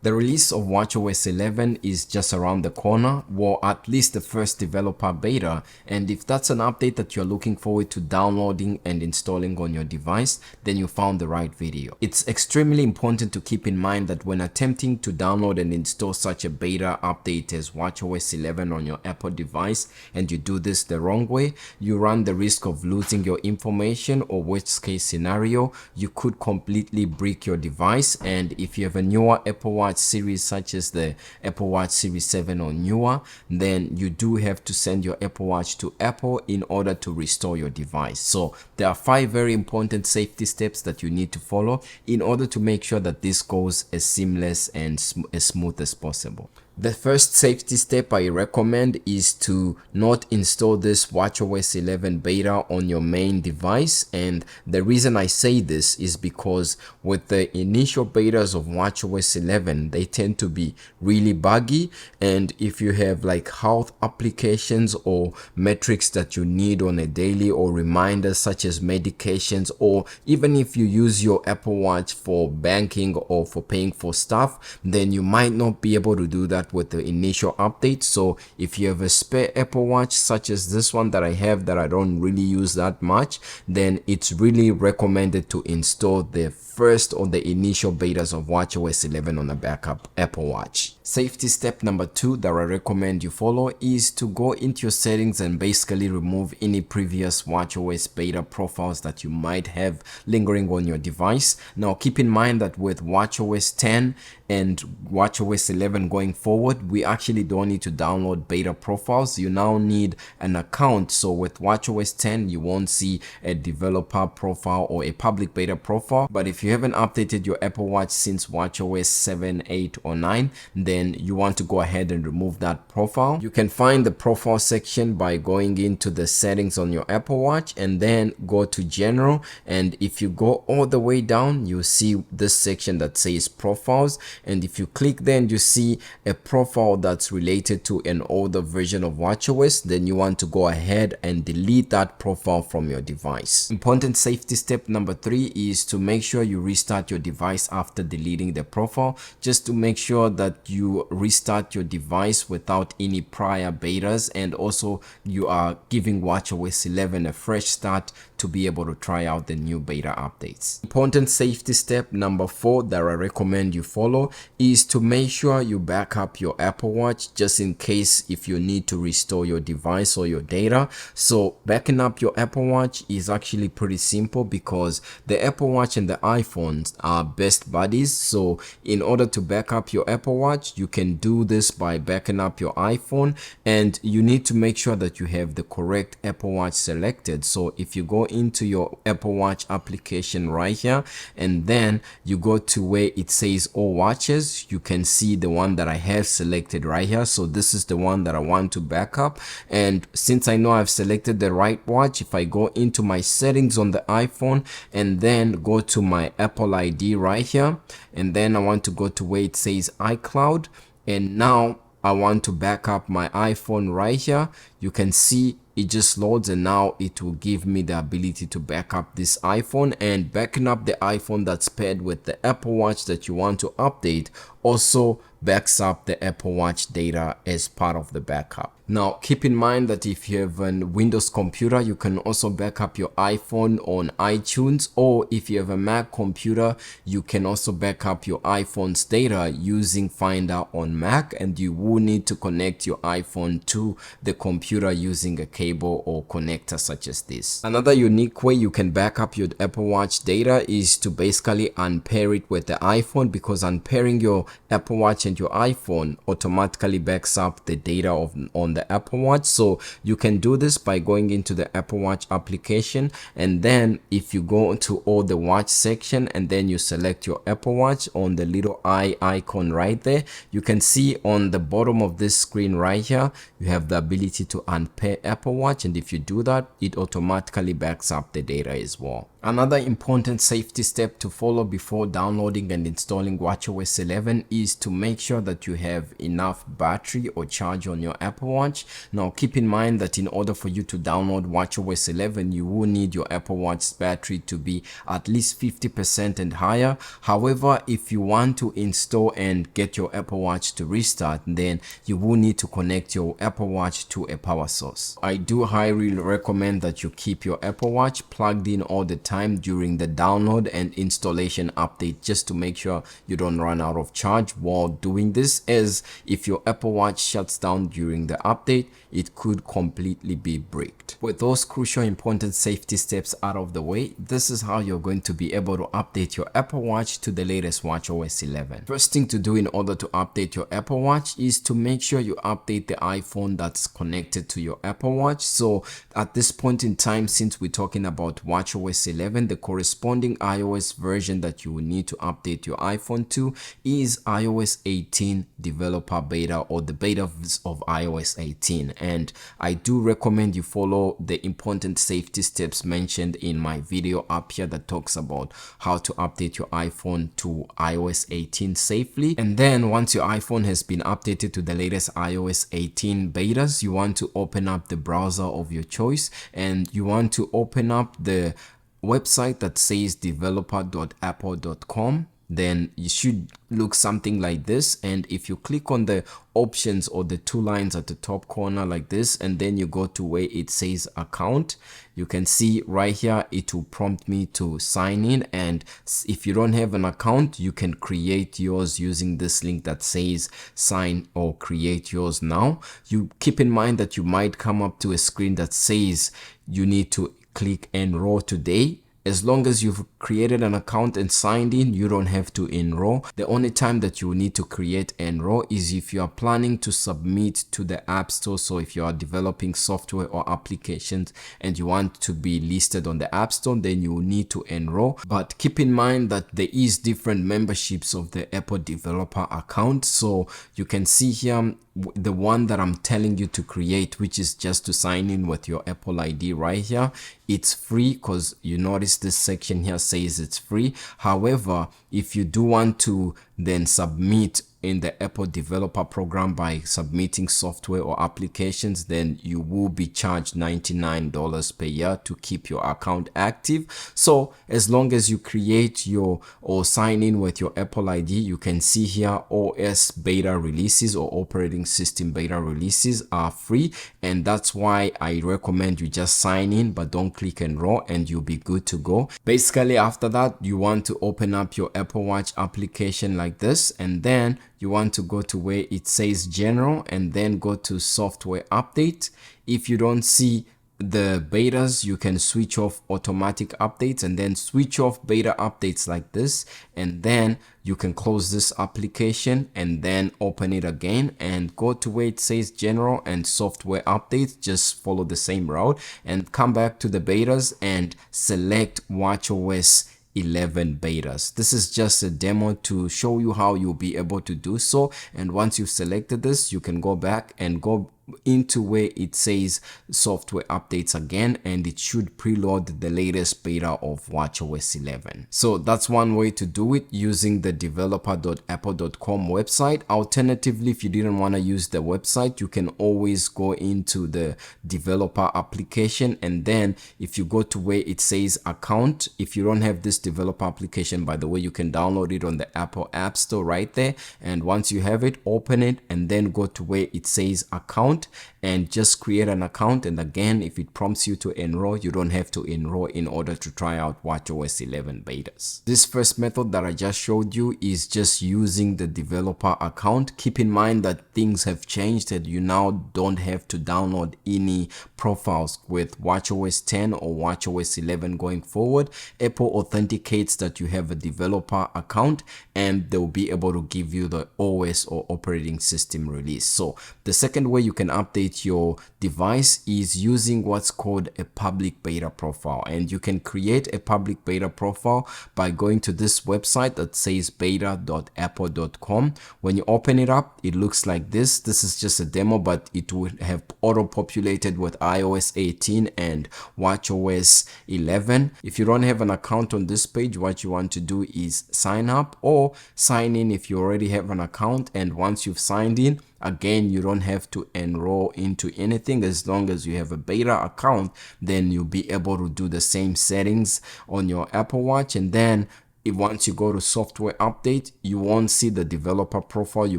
The release of watchOS 11 is just around the corner, or at least the first developer beta, and if that's an update that you're looking forward to downloading and installing on your device, then you found the right video. It's extremely important to keep in mind that when attempting to download and install such a beta update as watchOS 11 on your Apple device, and you do this the wrong way, you run the risk of losing your information, or worst case scenario, you could completely brick your device. And if you have a newer Apple Watch series such as the Apple Watch Series 7 or newer, then you do have to send your Apple Watch to Apple in order to restore your device. So there are 5 very important safety steps that you need to follow in order to make sure that this goes as seamless and as smooth as possible. The first safety step I recommend is to not install this watchOS 11 beta on your main device, and the reason I say this is because with the initial betas of watchOS 11, they tend to be really buggy, and if you have like health applications or metrics that you need on a daily, or reminders such as medications, or even if you use your Apple Watch for banking or for paying for stuff, then you might not be able to do that with the initial update. So if you have a spare Apple Watch such as this one that I have that I don't really use that much, then it's really recommended to install the first or the initial betas of watchOS 11 on a backup Apple Watch. Safety step number 2 that I recommend you follow is to go into your settings and basically remove any previous watchOS beta profiles that you might have lingering on your device. Now keep in mind that with watchOS 10 and watchOS 11 going forward, we actually don't need to download beta profiles. You now need an account. So with watchOS 10, you won't see a developer profile or a public beta profile. But if you haven't updated your Apple Watch since watchOS 7, 8 or 9, then you want to go ahead and remove that profile. You can find the profile section by going into the settings on your Apple Watch and then go to general, and if you go all the way down, you see this section that says profiles, and if you click then you see a profile that's related to an older version of watchOS, then you want to go ahead and delete that profile from your device. Important safety step number 3 is to make sure you restart your device after deleting the profile, just to make sure that you restart your device without any prior betas, and also you are giving watchOS 11 a fresh start to be able to try out the new beta updates. Important safety step number 4 that I recommend you follow is to make sure you back up your Apple Watch just in case if you need to restore your device or your data. So backing up your Apple Watch is actually pretty simple because the Apple Watch and the iPhones are best buddies. So in order to back up your Apple Watch, you can do this by backing up your iPhone, and you need to make sure that you have the correct Apple Watch selected. So if you go into your Apple Watch application right here, and then you go to where it says all watches, you can see the one that I have selected right here. So this is the one that I want to back up, and since I know I've selected the right watch, if I go into my settings on the iPhone and then go to my Apple ID right here, and then I want to go to where it says iCloud, and now I want to back up my iPhone right here, you can see it just loads, and now it will give me the ability to back up this iPhone. And backing up the iPhone that's paired with the Apple Watch that you want to update also backs up the Apple Watch data as part of the backup. Now keep in mind that if you have a Windows computer, you can also back up your iPhone on iTunes, or if you have a Mac computer, you can also back up your iPhone's data using Finder on Mac, and you will need to connect your iPhone to the computer using a cable or connector such as this. Another unique way you can back up your Apple Watch data is to basically unpair it with the iPhone, because unpairing your Apple Watch and your iPhone automatically backs up the data on the Apple Watch. So you can do this by going into the Apple Watch application, and then if you go to all the watch section and then you select your Apple Watch on the little eye icon right there, you can see on the bottom of this screen right here, you have the ability to unpair Apple Watch, and if you do that, it automatically backs up the data as well. Another important safety step to follow before downloading and installing watchOS 11 is to make sure that you have enough battery or charge on your Apple Watch. Watch. Now keep in mind that in order for you to download watchOS 11, you will need your Apple Watch battery to be at least 50% and higher. However, if you want to install and get your Apple Watch to restart, then you will need to connect your Apple Watch to a power source. I do highly recommend that you keep your Apple Watch plugged in all the time during the download and installation update, just to make sure you don't run out of charge while doing this, as if your Apple Watch shuts down during the update, it could completely be bricked. With those crucial important safety steps out of the way, this is how you're going to be able to update your Apple Watch to the latest watchOS 11. First thing to do in order to update your Apple Watch is to make sure you update the iPhone that's connected to your Apple Watch. So at this point in time, since we're talking about watchOS 11, the corresponding iOS version that you will need to update your iPhone to is iOS 18 developer beta, or the beta of iOS 18. And I do recommend you follow the important safety steps mentioned in my video up here that talks about how to update your iPhone to iOS 18 safely. And then once your iPhone has been updated to the latest iOS 18 betas, you want to open up the browser of your choice, and you want to open up the website that says developer.apple.com. Then you should look something like this, and if you click on the options or the two lines at the top corner like this, and then you go to where it says account, you can see right here it will prompt me to sign in. And if you don't have an account, you can create yours using this link that says sign or create yours now. You keep in mind that you might come up to a screen that says you need to click enroll today. As long as you've created an account and signed in, you don't have to enroll. The only time that you will need to create enroll is if you are planning to submit to the App Store. So if you are developing software or applications and you want to be listed on the App Store, then you will need to enroll. But keep in mind that there is different memberships of the Apple developer account. So you can see here the one that I'm telling you to create, which is just to sign in with your Apple ID right here. It's free, because you notice this section here says it's free. However, if you do want to then submit in the Apple developer program by submitting software or applications, then you will be charged $99 per year to keep your account active. So as long as you create your or sign in with your Apple ID, you can see here OS beta releases or operating system beta releases are free, and that's why I recommend you just sign in but don't click enroll, and you'll be good to go. Basically, after that, you want to open up your Apple Watch application like this, and then you want to go to where it says general, and then go to software update. If you don't see the betas, you can switch off automatic updates and then switch off beta updates like this, and then you can close this application and then open it again and go to where it says general and software updates. Just follow the same route and come back to the betas and select watchOS 11 betas. This is just a demo to show you how you'll be able to do so. And once you've selected this, you can go back and go into where it says software updates again, and it should preload the latest beta of watchOS 11. So that's one way to do it, using the developer.apple.com website. Alternatively, if you didn't want to use the website, you can always go into the developer application, and then if you go to where it says account, if you don't have this developer application, by the way, you can download it on the Apple App Store right there. And once you have it, open it and then go to where it says account and just create an account. And again, if it prompts you to enroll, you don't have to enroll in order to try out watchOS 11 betas. This first method that I just showed you is just using the developer account. Keep in mind that things have changed, that you now don't have to download any profiles with watchOS 10 or watchOS 11 going forward. Apple authenticates that you have a developer account, and they'll be able to give you the OS or operating system release. So the second way you can update your device is using what's called a public beta profile, and you can create a public beta profile by going to this website that says beta.apple.com. When you open it up, it looks like this. This is just a demo, but it will have auto-populated with iOS 18 and watchOS 11. If you don't have an account on this page, what you want to do is sign up or sign in if you already have an account. And once you've signed in, Again, you don't have to enroll into anything. As long as you have a beta account, then you'll be able to do the same settings on your Apple Watch. And then once you go to software update, you won't see the developer profile. You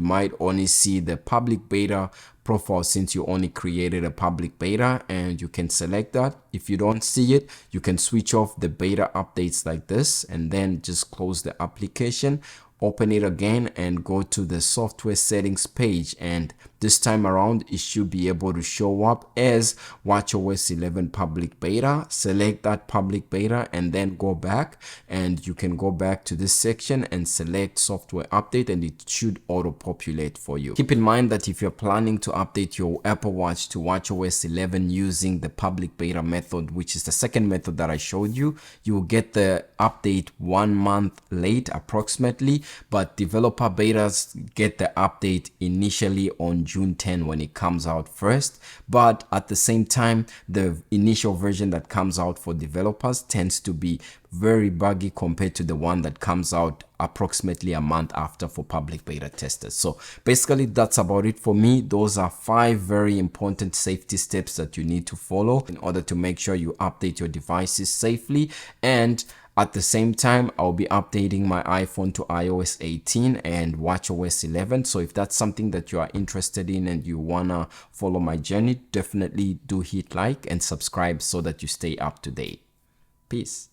might only see the public beta profile, since you only created a public beta, and you can select that. If you don't see it, you can switch off the beta updates like this, and then just close the application, open it again, and go to the software settings page. And this time around, it should be able to show up as watchOS 11 public beta. Select that public beta and then go back, and you can go back to this section and select software update, and it should auto populate for you. Keep in mind that if you're planning to update your Apple Watch to watchOS 11 using the public beta method, which is the second method that I showed you, you will get the update 1 month late approximately, but developer betas get the update initially on June 10 when it comes out first. But at the same time, the initial version that comes out for developers tends to be very buggy compared to the one that comes out approximately a month after for public beta testers. So basically, that's about it for me. Those are 5 very important safety steps that you need to follow in order to make sure you update your devices safely. And at the same time, I'll be updating my iPhone to iOS 18 and watchOS 11. So if that's something that you are interested in and you wanna follow my journey, definitely do hit like and subscribe so that you stay up to date. Peace.